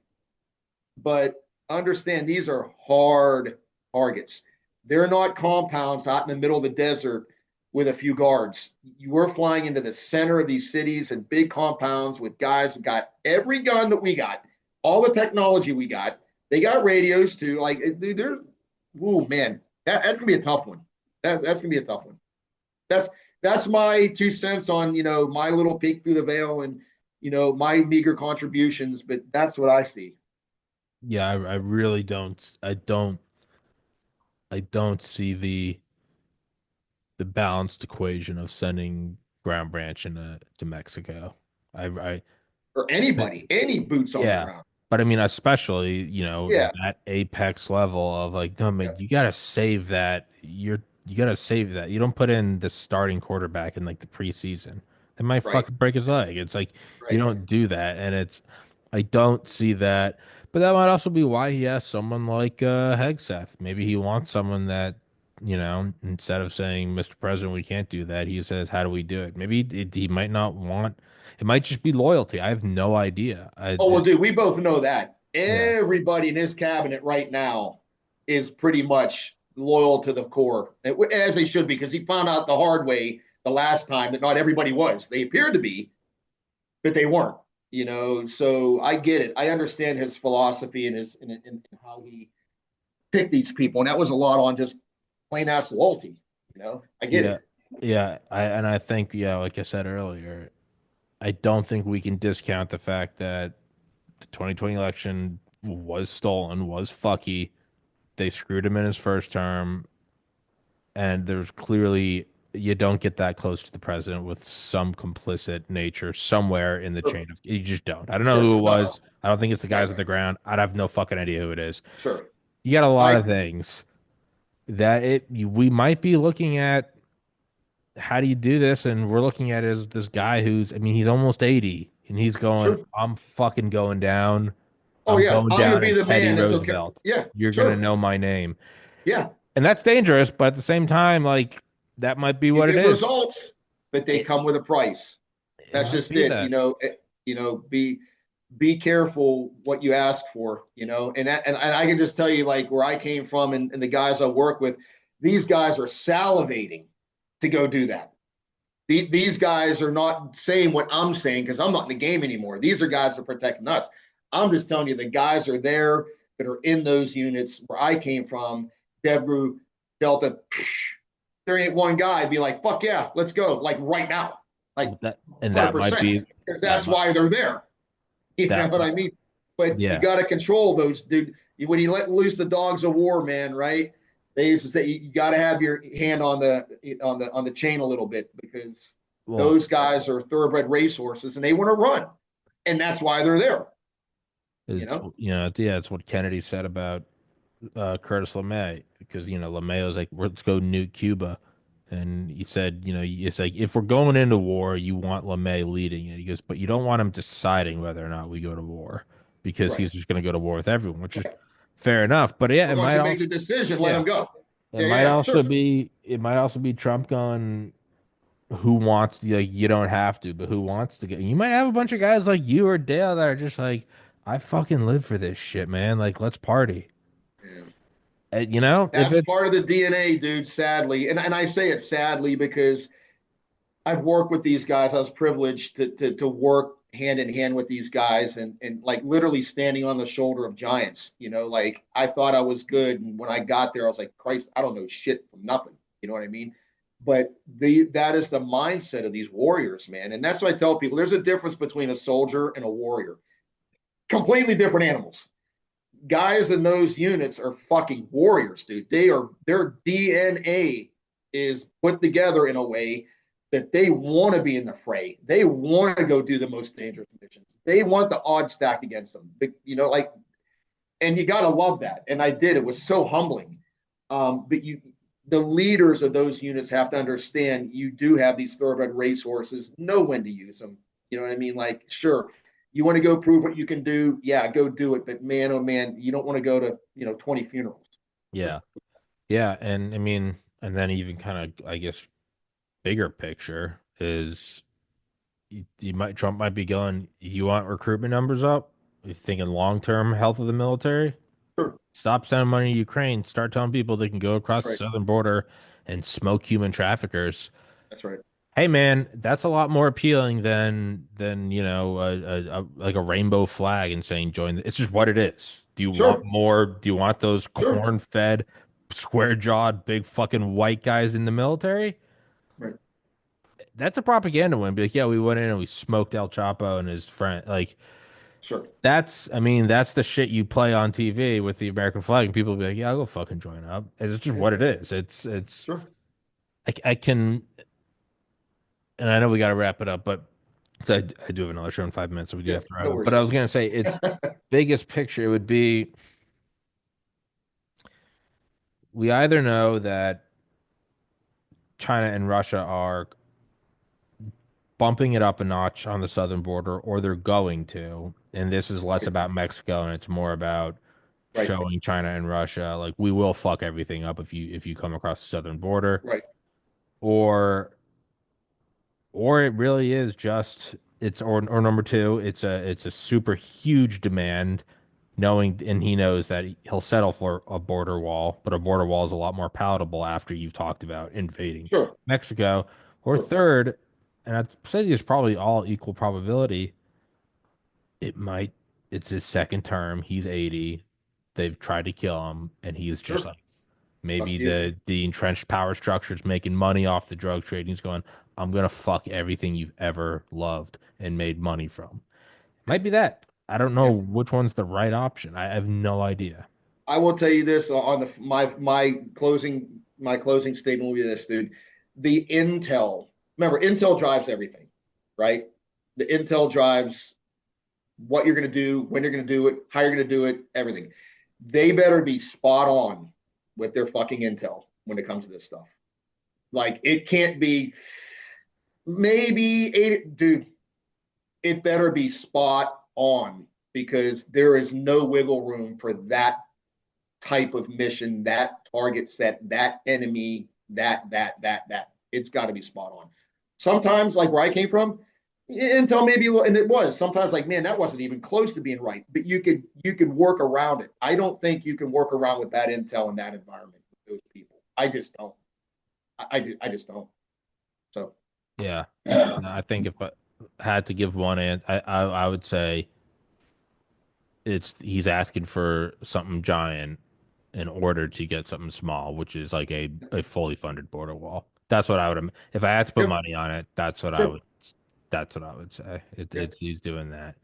But understand these are hard targets. They're not compounds out in the middle of the desert with a few guards. You are flying into the center of these cities and big compounds with guys who got every gun that we got, all the technology we got. They got radios too. Like, dude, they're, ooh, man, that's gonna be a tough one. That's gonna be a tough one. That's that's my 2 cents on my little peek through the veil and my meager contributions. But that's what I see. Yeah, I really don't see the balanced equation of sending ground branch into to Mexico. I Or anybody, any boots on the Yeah. ground. But I mean, especially, Yeah, that apex level of like, no, man, yeah, you gotta save that. You gotta save that. You don't put in the starting quarterback in like the preseason. They might right, fucking break his leg. It's like you right. don't do that. And I don't see that. But that might also be why he has someone like Hegseth. Maybe he wants someone that, instead of saying, Mr. President, we can't do that, he says, how do we do it? Maybe he might not want, it might just be loyalty. I have no idea. Oh well, dude, we both know that Yeah. everybody in his cabinet right now is pretty much loyal to the core, as they should be, because he found out the hard way the last time that not everybody was. They appeared to be, but they weren't. So I get it. I understand his philosophy and how he picked these people, and that was a lot on just plain ass loyalty. I get Yeah. it. Yeah. I think, yeah, like I said earlier, I don't think we can discount the fact that the 2020 election was stolen, was fucky. They screwed him in his first term, and there's clearly you don't get that close to the president with some complicit nature somewhere in the Sure, chain of you just don't. I don't know who sure, it no, no, was. I don't think it's the guys right, on the ground. I'd have no fucking idea who it is. sure. You got a lot I of things that we might be looking at how do you do this? And we're looking at as this guy who's, I mean, he's almost 80 and he's going, sure. I'm fucking going down. Oh I'm yeah, going I'm gonna down be as the Teddy man that took care. Roosevelt. Yeah, You're going to sure. know my name. Yeah, And that's dangerous, but at the same time, like, that might be you what it get is. results, but they It, come with a price. it That's might just be it. that. Be careful what you ask for. And I can just tell you, like, where I came from and the guys I work with, these guys are salivating to go do that. These guys are not saying what I'm saying because I'm not in the game anymore. These are guys that are protecting us. I'm just telling you, the guys are there that are in those units where I came from, Debru, Delta. There ain't one guy I'd be like, fuck yeah, let's go, like right now, like That and that might 100%, be because that that's might why they're there. You know that what I mean? But you yeah. got to control those, dude. When you let loose the dogs of war, man, right? They used to say you got to have your hand on the chain a little bit, because Well, those guys are thoroughbred racehorses and they want to run, and that's why they're there. You it's know, yeah, it's what Kennedy said about Curtis LeMay because LeMay was like, let's go nuke Cuba, and he said, it's like if we're going into war, you want LeMay leading it. He goes, but you don't want him deciding whether or not we go to war because right, he's just going to go to war with everyone, which is right. fair enough. But yeah, But once you make the decision, let yeah, them go. it Yeah, might yeah, sure, also be Trump going. Who wants to, like, you don't have to, but who wants to go? You might have a bunch of guys like you or Dale that are just like, I fucking live for this shit, man. Like, let's party. yeah. If That's it's part of the DNA, dude. Sadly, and I say it sadly because I've worked with these guys. I was privileged to work hand in hand with these guys, and like literally standing on the shoulder of giants. Like I thought I was good, and when I got there, I was like, Christ, I don't know shit from nothing. You know what I mean? But that is the mindset of these warriors, man. And that's what I tell people. There's a difference between a soldier and a warrior. Completely different animals. Guys in those units are fucking warriors, dude. Their DNA is put together in a way that they want to be in the fray. They want to go do the most dangerous missions. They want the odds stacked against them. Like, and you gotta love that. And I did. It was so humbling. But the leaders of those units have to understand you do have these thoroughbred racehorses, know when to use them. You know what I mean? Like, sure, you want to go prove what you can do, yeah, go do it. But man, oh man, you don't want to go to 20 funerals. yeah, yeah, and I mean, and then even kind of, I guess, bigger picture is Trump might be going. You want recruitment numbers up? You thinking long term health of the military? Sure, Stop sending money to Ukraine. Start telling people they can go across that's the right. southern border and smoke human traffickers. That's right. Hey man, that's a lot more appealing than like a rainbow flag and saying join. It's just what it is. Do you want Sure, more? Do you want those sure, corn-fed, square-jawed, big fucking white guys in the military? right, That's a propaganda win. Be like, yeah, we went in and we smoked El Chapo and his friend. Like sure. I mean, that's the shit you play on TV with the American flag, and people will be like, yeah, I'll go fucking join up. It's just Yeah, what it is. sure. I can, and I know we got to wrap it up, but so I do have another show in 5 minutes, so we do Yeah, have to no wrap up. worries. But I was gonna say, it's biggest picture. It would be we either know that China and Russia are bumping it up a notch on the southern border, or they're going to, and this is less Right, about Mexico and it's more about right, showing China and Russia like we will fuck everything up if you come across the southern border, right. or it really is just it's or number two, it's a super huge demand, knowing and he knows that he'll settle for a border wall, but a border wall is a lot more palatable after you've talked about invading Sure. Mexico, Or third, and I'd say these probably all equal probability, it might, it's his second term. He's 80. They've tried to kill him, and he's just Sure. like, maybe Fuck you. the entrenched power structure's making money off the drug trade. And he's going, I'm gonna fuck everything you've ever loved and made money from. Yeah. Might be that. I don't know Yeah. which one's the right option. I have no idea. I will tell you this on my closing statement will be this, dude. The intel, remember, intel drives everything, right? The intel drives what you're going to do, when you're going to do it, how you're going to do it, everything. They better be spot on with their fucking intel when it comes to this stuff. Like it can't be maybe eight, dude. It better be spot on because there is no wiggle room for that type of mission, that target set, that enemy, that. It's got to be spot on. Sometimes, like where I came from, Intel maybe, and it was sometimes like, man, that wasn't even close to being right. But you could work around it. I don't think you can work around with that Intel in that environment with those people. I just don't. I just don't. So Yeah. yeah, I think if I had to give one I would say it's he's asking for something giant in order to get something small, which is like a fully funded border wall. That's what I would if I had to put yep, money on it, sure, that's what I would say. yep, It's he's doing that.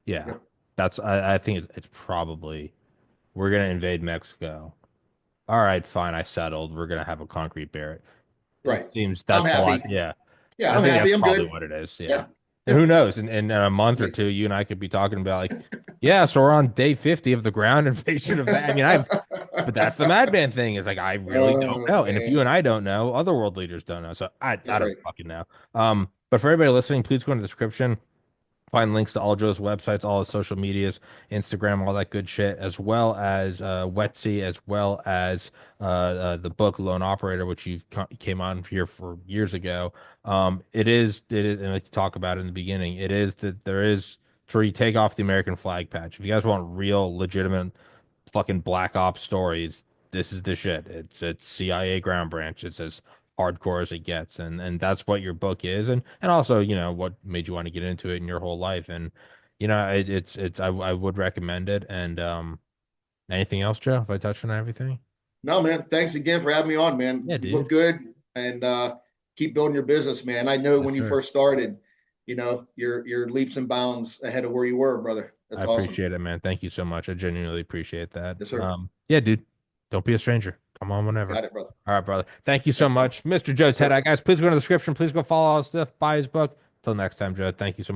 Yeah. yep, That's I think it's probably we're gonna invade Mexico. All right, fine, I settled. We're gonna have a concrete barrier. It right. seems I'm that's a lot. happy. Yeah. Yeah, I I'm think that's happy. I'm probably good. what it is. Yeah. Yeah, And yeah. who knows? In a month or Like, two, you and I could be talking about like, yeah, so we're on day 50 of the ground invasion of that. I mean, but that's the madman thing is like, I really don't oh know. And if you man, and I don't know, other world leaders don't know. So I that's don't right. fucking know. But for everybody listening, please go in the description. Find links to all Joe's websites, all his social medias, Instagram, all that good shit, as well as Wetsy, as well as the book Lone Operator, which you came on here for years ago. And like you talk about it in the beginning, it is that there is where you take off the American flag patch. If you guys want real, legitimate fucking black ops stories, this is the shit. It's CIA ground branch. It's as hardcore as it gets, and that's what your book is, and also what made you want to get into it in your whole life, and it's I would recommend it. And anything else, Joe? If I touched on everything, No, man. Thanks again for having me on, man. yeah, You look dude, good and keep building your business, man. I know yes, when you sir. first started, you're leaps and bounds ahead of where you were, brother. I That's awesome. appreciate it, man. Thank you so much. I genuinely appreciate that. Yes, sir. Yeah, dude, don't be a stranger. Come on whenever. Got it, brother. All right, brother. Thank you so Thanks, man. much, Mr. Joe Yes, sir. Teti. Guys, please go in the description. Please go follow all his stuff, buy his book. Until next time, Joe. Thank you so much.